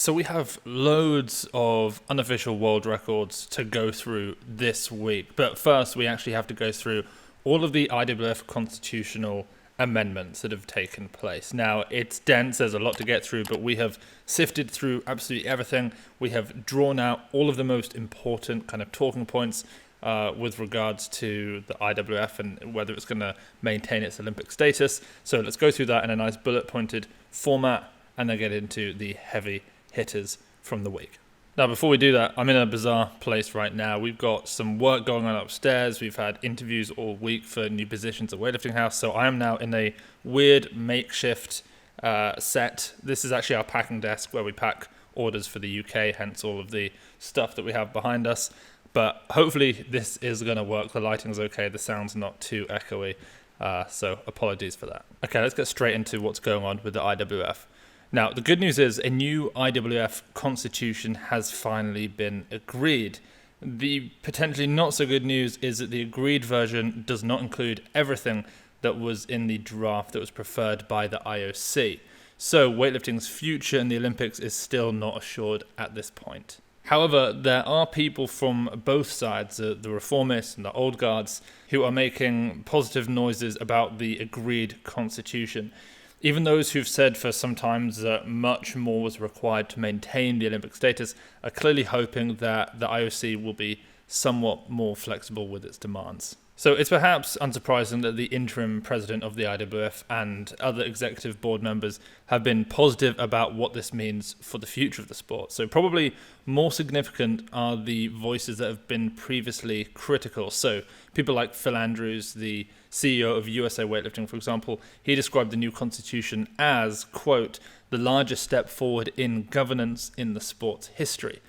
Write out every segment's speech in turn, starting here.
So we have loads of unofficial world records to go through this week. But first, we actually have to go through all of the IWF constitutional amendments that have taken place. Now, it's dense, there's a lot to get through, but we have sifted through absolutely everything. We have drawn out all of the most important kind of talking points with regards to the IWF and whether it's going to maintain its Olympic status. So let's go through that in a nice bullet-pointed format and then get into the heavy hitters from the week. Now, before we do that, I'm in a bizarre place right now. We've got some work going on upstairs. We've had interviews all week for new positions at Weightlifting House. So I am now in a weird makeshift set. This is actually our packing desk where we pack orders for the UK, hence all of the stuff that we have behind us. But hopefully this is going to work. The lighting's okay. The sound's not too echoey. So apologies for that. Okay, let's get straight into what's going on with the IWF. Now, the good news is a new IWF constitution has finally been agreed. The potentially not so good news is that the agreed version does not include everything that was in the draft that was preferred by the IOC. So weightlifting's future in the Olympics is still not assured at this point. However, there are people from both sides, the reformists and the old guards, who are making positive noises about the agreed constitution. Even those who've said for some time that much more was required to maintain the Olympic status are clearly hoping that the IOC will be somewhat more flexible with its demands. So it's perhaps unsurprising that the interim president of the IWF and other executive board members have been positive about what this means for the future of the sport. So probably more significant are the voices that have been previously critical. So people like Phil Andrews, the CEO of USA Weightlifting, for example, he described the new constitution as, quote, the largest step forward in governance in the sport's history.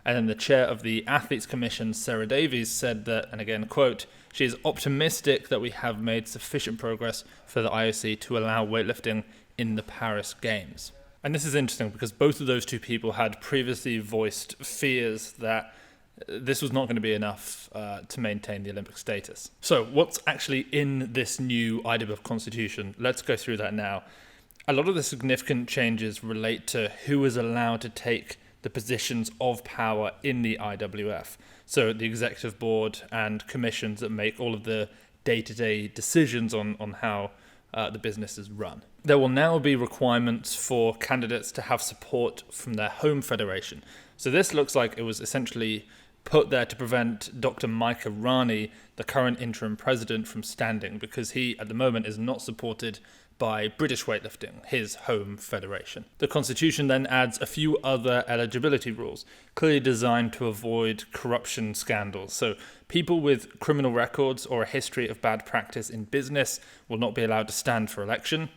And then the chair of the Athletes Commission, Sarah Davies, said that, and again, quote, she is optimistic that we have made sufficient progress for the IOC to allow weightlifting in the Paris Games. And this is interesting because both of those two people had previously voiced fears that this was not going to be enough to maintain the Olympic status. So what's actually in this new IWF constitution? Let's go through that now. A lot of the significant changes relate to who is allowed to take the positions of power in the IWF. So the executive board and commissions that make all of the day-to-day decisions on how the business is run. There will now be requirements for candidates to have support from their home federation. So this looks like it was essentially put there to prevent Dr. Micah Rani, the current interim president, from standing because he, at the moment, is not supported by British Weightlifting, his home federation. The constitution then adds a few other eligibility rules, clearly designed to avoid corruption scandals. So people with criminal records or a history of bad practice in business will not be allowed to stand for election.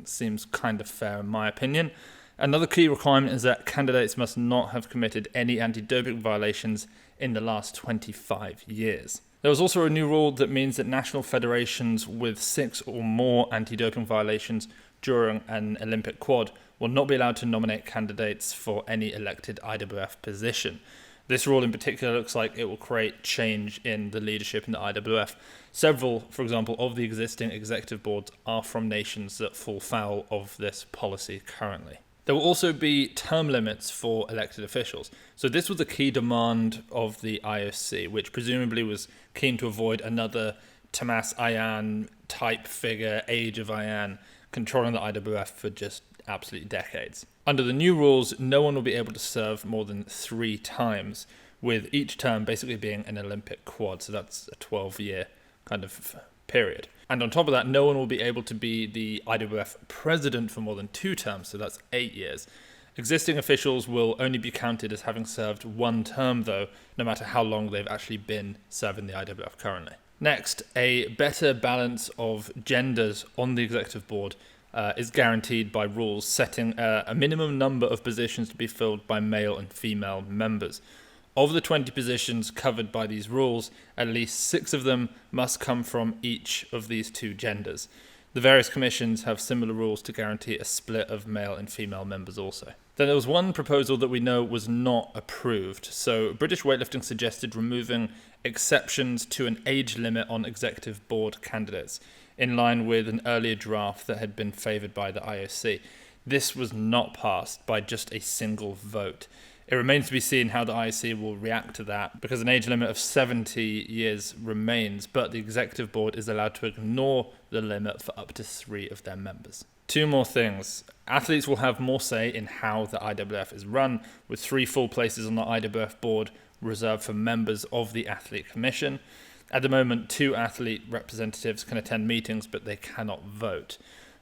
It seems kind of fair in my opinion. Another key requirement is that candidates must not have committed any anti-doping violations in the last 25 years. There was also a new rule that means that national federations with 6 or more anti-doping violations during an Olympic quad will not be allowed to nominate candidates for any elected IWF position. This rule in particular looks like it will create change in the leadership in the IWF. Several, for example, of the existing executive boards are from nations that fall foul of this policy currently. There will also be term limits for elected officials. So this was a key demand of the IOC, which presumably was keen to avoid another Tamas Ayan type figure, Age of Ayan, controlling the IWF for just absolute decades. Under the new rules, no one will be able to serve more than 3 times, with each term basically being an Olympic quad. So that's a 12-year kind of period. And on top of that, no one will be able to be the IWF president for more than 2 terms, so that's 8 years. Existing officials will only be counted as having served 1 term, though, no matter how long they've actually been serving the IWF currently. Next, a better balance of genders on the executive board is guaranteed by rules setting a minimum number of positions to be filled by male and female members. Of the 20 positions covered by these rules, at least 6 of them must come from each of these 2 genders. The various commissions have similar rules to guarantee a split of male and female members also. Then there was one proposal that we know was not approved. So British Weightlifting suggested removing exceptions to an age limit on executive board candidates, in line with an earlier draft that had been favoured by the IOC. this was not passed by just a single vote. It remains to be seen how the IOC will react to that, because an age limit of 70 years remains, but the executive board is allowed to ignore the limit for up to 3 of their members. 2 more things. Athletes will have more say in how the IWF is run, with 3 full places on the IWF board reserved for members of the Athlete Commission. At the moment, 2 athlete representatives can attend meetings, but they cannot vote.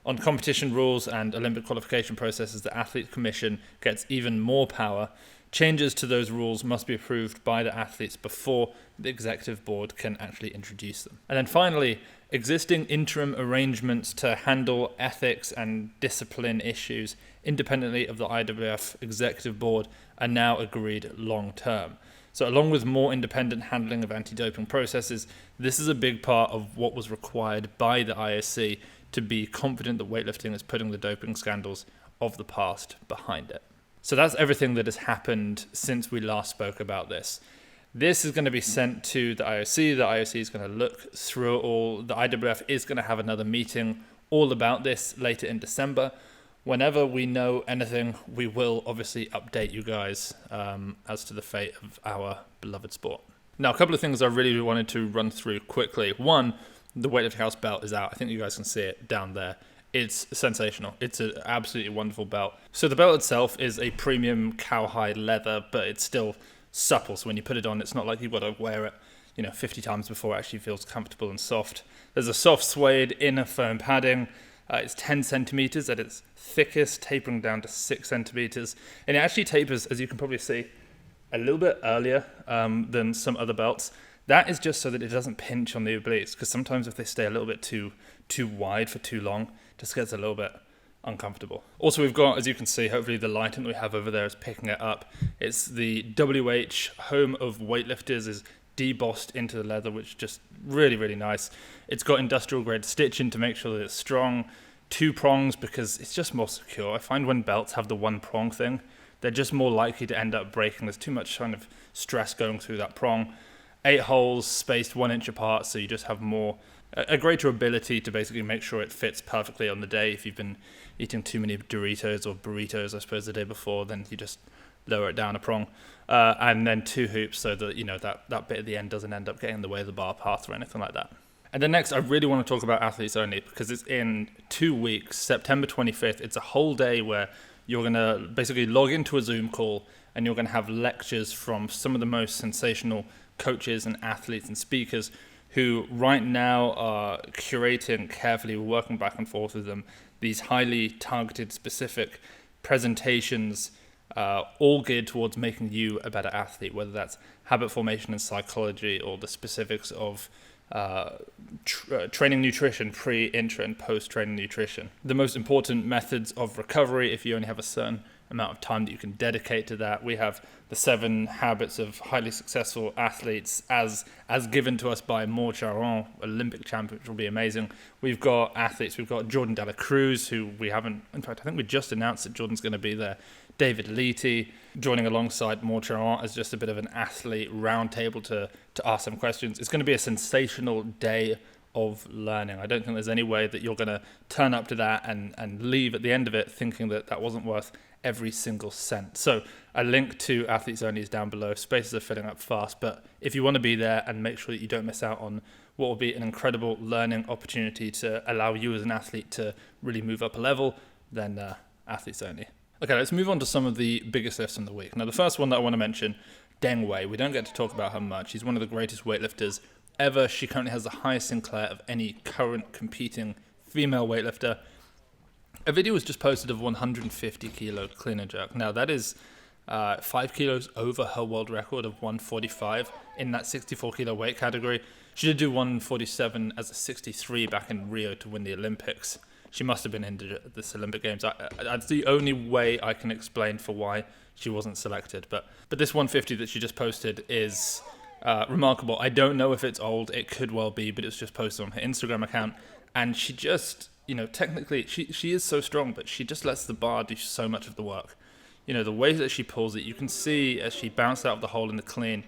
On competition rules and Olympic qualification processes, the Athlete Commission gets even more power. Changes to those rules must be approved by the athletes before the executive board can actually introduce them. And then finally, existing interim arrangements to handle ethics and discipline issues independently of the IWF executive board are now agreed long term. So along with more independent handling of anti-doping processes, this is a big part of what was required by the IOC to be confident that weightlifting is putting the doping scandals of the past behind it. So that's everything that has happened since we last spoke about this. This is going to be sent to the IOC. The IOC is going to look through it all. The IWF is going to have another meeting all about this later in December. Whenever we know anything, we will obviously update you guys as to the fate of our beloved sport. Now, a couple of things I really wanted to run through quickly. One, the Weightlifting House belt is out. I think you guys can see it down there. It's sensational. It's an absolutely wonderful belt. So the belt itself is a premium cowhide leather, but it's still supple. So when you put it on, it's not like you've got to wear it, 50 times before it actually feels comfortable and soft. There's a soft suede inner foam padding. It's 10 centimeters at its thickest, tapering down to 6 centimeters. And it actually tapers, as you can probably see, a little bit earlier than some other belts. That is just so that it doesn't pinch on the obliques, because sometimes if they stay a little bit too wide for too long, it just gets a little bit uncomfortable. Also, we've got, as you can see, hopefully the lighting that we have over there is picking it up. It's the WH home of weightlifters is debossed into the leather, which is just really, really nice. It's got industrial grade stitching to make sure that it's strong. 2 prongs because it's just more secure. I find when belts have the 1 prong thing, they're just more likely to end up breaking. There's too much kind of stress going through that prong. 8 holes spaced 1 inch apart, so you just have a greater ability to basically make sure it fits perfectly on the day. If you've been eating too many Doritos or burritos, I suppose, the day before, then you just lower it down a prong. And then 2 hoops so that that bit at the end doesn't end up getting in the way of the bar path or anything like that. And then next, I really want to talk about athletes only, because it's in 2 weeks, September 25th. It's a whole day where you're going to basically log into a Zoom call and you're going to have lectures from some of the most sensational coaches and athletes and speakers who right now are curating carefully, working back and forth with them, these highly targeted, specific presentations, all geared towards making you a better athlete, whether that's habit formation and psychology or the specifics of training nutrition, pre, intra, and post-training nutrition. The most important methods of recovery, if you only have a certain amount of time that you can dedicate to that. We have the 7 habits of highly successful athletes as given to us by Maud Charon, Olympic champion, which will be amazing. We've got athletes, we've got Jordan Dela Cruz, who we haven't, in fact, I think we just announced that Jordan's going to be there. David Leety, joining alongside Maud Charon as just a bit of an athlete roundtable to ask some questions. It's going to be a sensational day of learning. I don't think there's any way that you're going to turn up to that and leave at the end of it thinking that wasn't worth every single cent. So a link to Athletes Only is down below. Spaces are filling up fast, but if you want to be there and make sure that you don't miss out on what will be an incredible learning opportunity to allow you as an athlete to really move up a level, then Athletes Only. Okay, let's move on to some of the biggest lifts in the week. Now, the first one that I want to mention, Deng Wei. We don't get to talk about her much. She's one of the greatest weightlifters ever. She currently has the highest Sinclair of any current competing female weightlifter. A video was just posted of 150 kilo clean and jerk. Now, that is 5 kilos over her world record of 145 in that 64 kilo weight category. She did do 147 as a 63 back in Rio to win the Olympics. She must have been injured at this Olympic Games. That's the only way I can explain for why she wasn't selected. But this 150 that she just posted is remarkable. I don't know if it's old. It could well be, but it's just posted on her Instagram account. And she just, technically, she is so strong, but she just lets the bar do so much of the work. The way that she pulls it, you can see as she bounced out of the hole in the clean,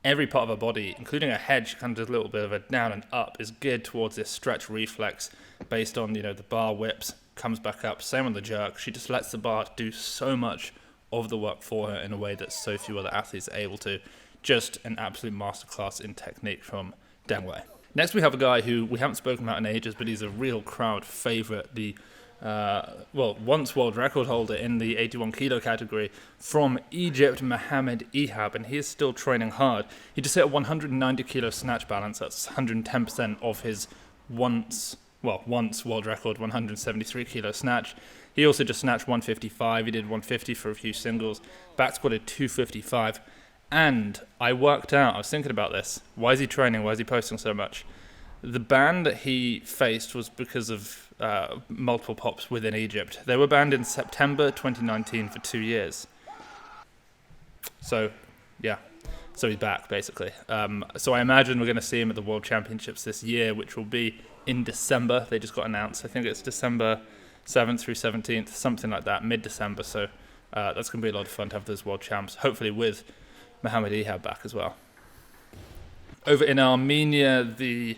every part of her body, including her head, she kind of does a little bit of a down and up, is geared towards this stretch reflex based on, the bar whips comes back up. Same on the jerk. She just lets the bar do so much of the work for her in a way that so few other athletes are able to. Just an absolute masterclass in technique from Deng Wei. Next, we have a guy who we haven't spoken about in ages, but he's a real crowd favorite. The once world record holder in the 81 kilo category from Egypt, Mohamed Ehab, and he is still training hard. He just hit a 190 kilo snatch balance. That's 110% of his once world record 173 kilo snatch. He also just snatched 155. He did 150 for a few singles. Back squatted 255. And I worked out, I was thinking about this. Why is he training? Why is he posting so much? The ban that he faced was because of multiple pops within Egypt. They were banned in September 2019 for 2 years. So, yeah. So he's back, basically. So I imagine we're going to see him at the World Championships this year, which will be in December. They just got announced. I think it's December 7th through 17th, something like that, mid-December. So that's going to be a lot of fun to have those World Champs, hopefully with Mohamed Ehab back as well. Over in Armenia, the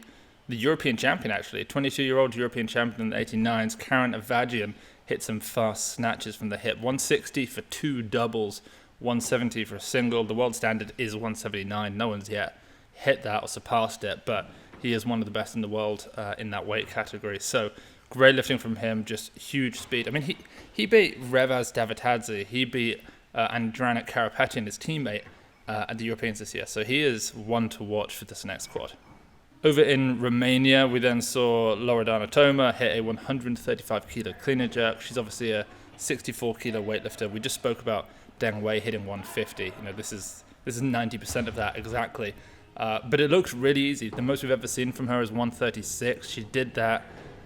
European champion, actually, 22-year-old European champion in the 89s, Karen Avagyan, hit some fast snatches from the hip. 160 for 2 doubles, 170 for a single. The world standard is 179. No one's yet hit that or surpassed it, but he is one of the best in the world in that weight category. So great lifting from him, just huge speed. I mean, he beat Revaz Davitadze. He beat Andranik Karapetian, his teammate, at the Europeans this year. So he is one to watch for this next quad. Over in Romania, we then saw Loredana Toma hit a 135 kilo clean and jerk. She's obviously a 64 kilo weightlifter. We just spoke about Deng Wei hitting 150. You know, this is 90% of that exactly. But it looks really easy. The most we've ever seen from her is 136. She did that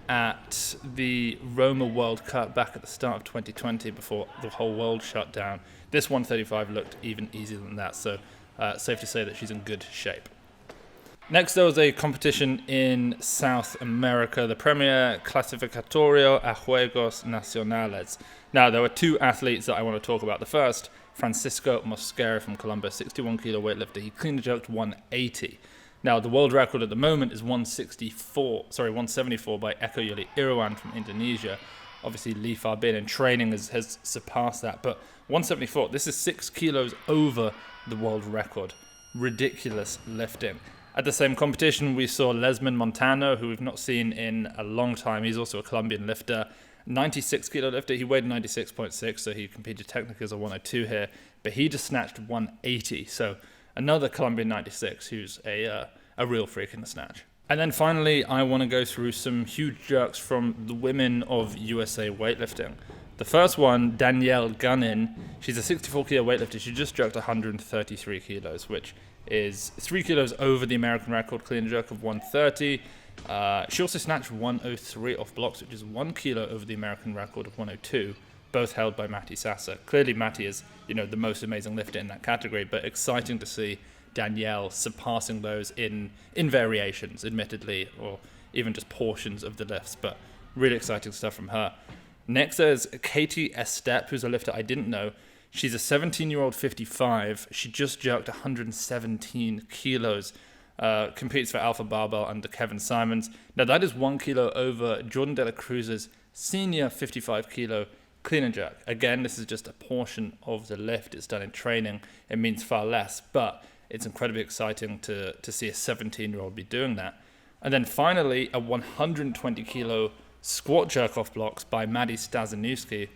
at the Roma World Cup back at the start of 2020 before the whole world shut down. This 135 looked even easier than that, so safe to say that she's in good shape. Next, there was a competition in South America, the Premier Clasificatorio a Juegos Nacionales. Now, there were 2 athletes that I want to talk about. The first, Francisco Mosquera from Colombia, 61 kilo weightlifter. He clean and jerked 180. Now, the world record at the moment is 174 by Eko Yuli Irawan from Indonesia. Obviously, Lee Farbin in training has surpassed that, but 174, this is 6 kilos over the world record. Ridiculous lifting. At the same competition, we saw Lesman Montano, who we've not seen in a long time. He's also a Colombian lifter, 96 kilo lifter. He weighed 96.6, so he competed technically as a 102 here, but he just snatched 180. So another Colombian 96 who's a real freak in the snatch. And then finally, I want to go through some huge jerks from the women of USA weightlifting. The first one, Danielle Gunnin, she's a 64 kilo weightlifter. She just jerked 133 kilos, which is 3 kilos over the American record clean and jerk of 130. She also snatched 103 off blocks, which is 1 kilo over the American record of 102, both held by Matti Sassa. Clearly, Matti is, the most amazing lifter in that category, but exciting to see Danielle surpassing those in variations, admittedly, or even just portions of the lifts, but really exciting stuff from her. Next, there's Katie Estep, who's a lifter I didn't know. She's a 17-year-old 55. She just jerked 117 kilos. Competes for Alpha Barbell under Kevin Simons. Now, that is 1 kilo over Jordan De La Cruz's senior 55 kilo clean and jerk. Again, this is just a portion of the lift. It's done in training. It means far less, but it's incredibly exciting to see a 17-year-old be doing that. And then finally, a 120 kilo squat jerk off blocks by Maddie Staniszewski.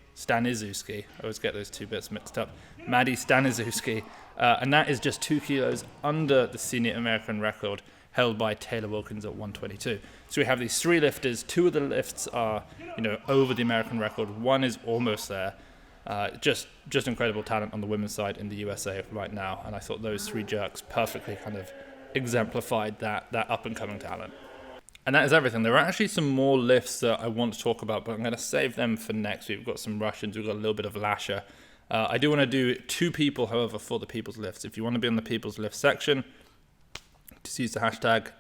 I always get those 2 bits mixed up. Maddie Staniszewski. And that is just 2 kilos under the senior American record held by Taylor Wilkins at 122. So we have these 3 lifters. 2 of the lifts are, over the American record. 1 is almost there. Just incredible talent on the women's side in the USA right now. And I thought those 3 jerks perfectly kind of exemplified that up-and-coming talent. And that is everything. There are actually some more lifts that I want to talk about, but I'm going to save them for next week. We've got some Russians. We've got a little bit of Lasher. I do want to do 2 people, however, for the People's Lifts. If you want to be on the People's Lift section, just use the hashtag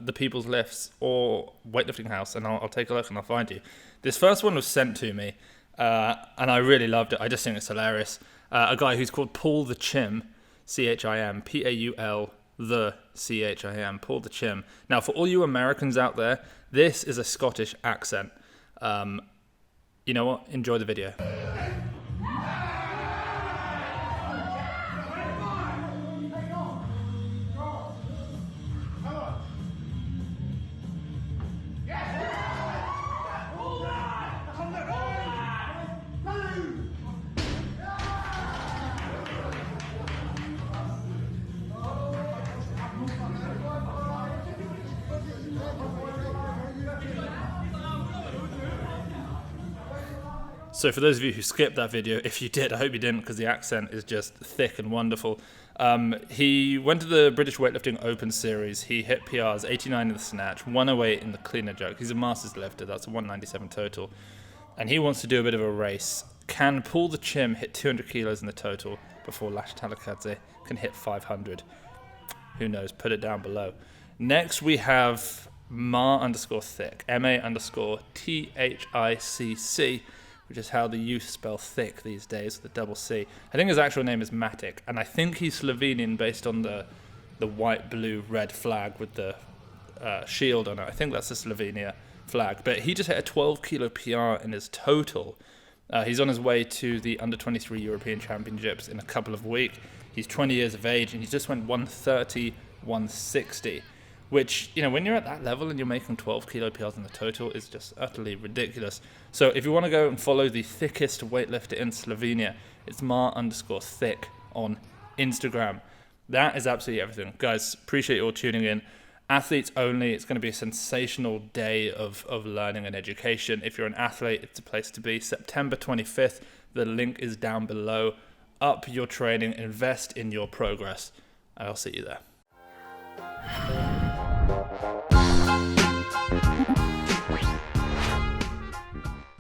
the People's Lifts or Weightlifting House, and I'll take a look and I'll find you. This first one was sent to me, and I really loved it. I just think it's hilarious. A guy who's called Paul the Chim, C-H-I-M, P-A-U-L, the C-H-I-M, Paul the Chim. Now, for all you Americans out there, this is a Scottish accent. You know what? Enjoy the video. So for those of you who skipped that video, if you did, I hope you didn't, because the accent is just thick and wonderful. He went to the British Weightlifting Open Series. He hit PRs, 89 in the snatch, 108 in the clean and jerk. He's a masters lifter. That's a 197 total. And he wants to do a bit of a race. Can pull the chim, hit 200 kilos in the total before Lash Talakadze can hit 500. Who knows? Put it down below. Next, we have Ma_thick, MA_THICC, which is how the youth spell thick these days, the double C. I think his actual name is Matic, and I think he's Slovenian based on the white, blue, red flag with the shield on it. I think that's the Slovenia flag. But he just hit a 12 kilo PR in his total. He's on his way to the under-23 European Championships in a couple of weeks. He's 20 years of age, and he just went 130, 160. Which, you know, when you're at that level and you're making 12 kilo PRs in the total, is just utterly ridiculous. So if you want to go and follow the thickest weightlifter in Slovenia, it's Ma_thick on Instagram. That is absolutely everything. Guys, appreciate you all tuning in. Athletes only. It's going to be a sensational day of learning and education. If you're an athlete, it's a place to be. September 25th, the link is down below. Up your training, invest in your progress, and I'll see you there.